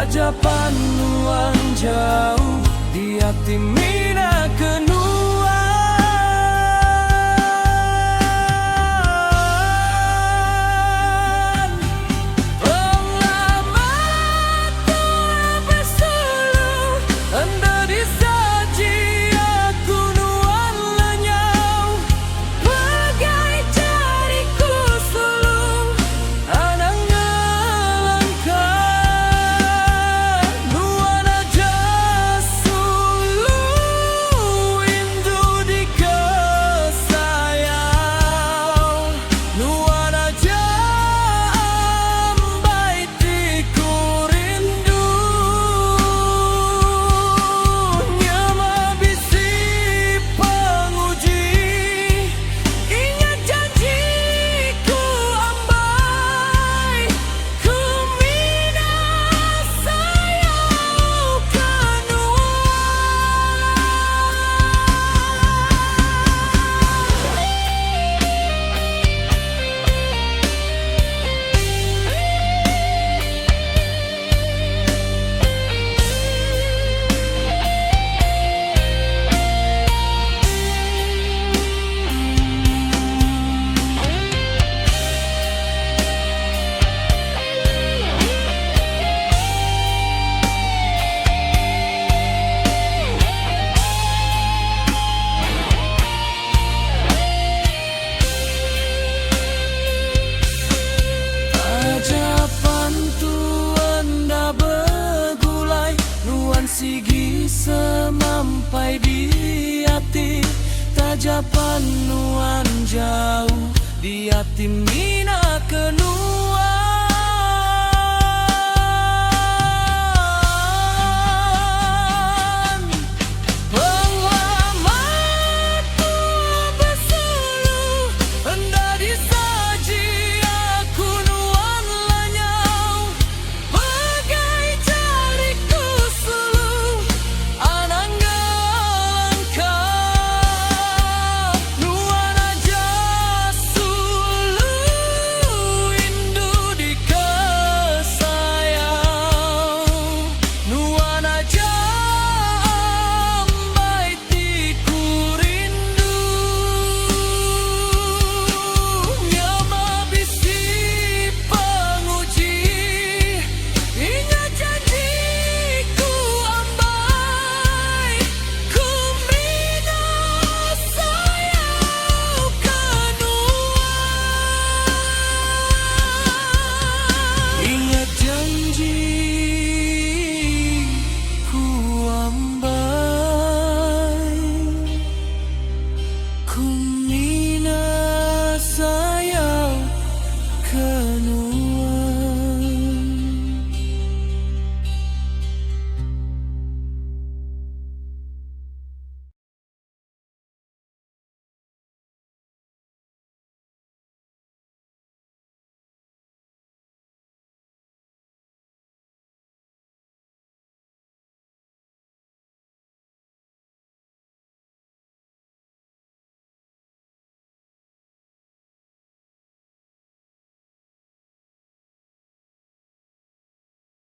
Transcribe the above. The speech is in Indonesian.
Tajapan nuan jauh di hati mina kenuan. Oh lama tua bersuluh anda disaji aku nuan lenyau. Bagai jariku sulung anak ngelangkah. Nuan aja suluh indu di kesayang. Nuan aja ambai tiku rindu. Nyama bisi penguji ingat janjiku ambai. Ku mina sayang tajapan tuan dah bergulai. Nuan sigi semampai di hati. Tajapan nuan jauh di hati